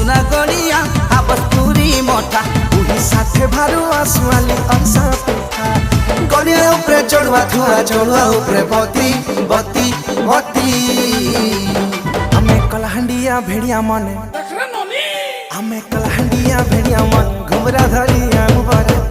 सुना गड़िया आबस्तूरी मोटा उही साथे भारू आसुआली अंसा पिठा गड़िया ऊपर चढ़वा धुआ चढ़वा ऊपर बती बती बती हमें कलहंडिया भेड़िया मने हमें कलहंडिया भेड़िया मन घुमरा धरिया मुबारक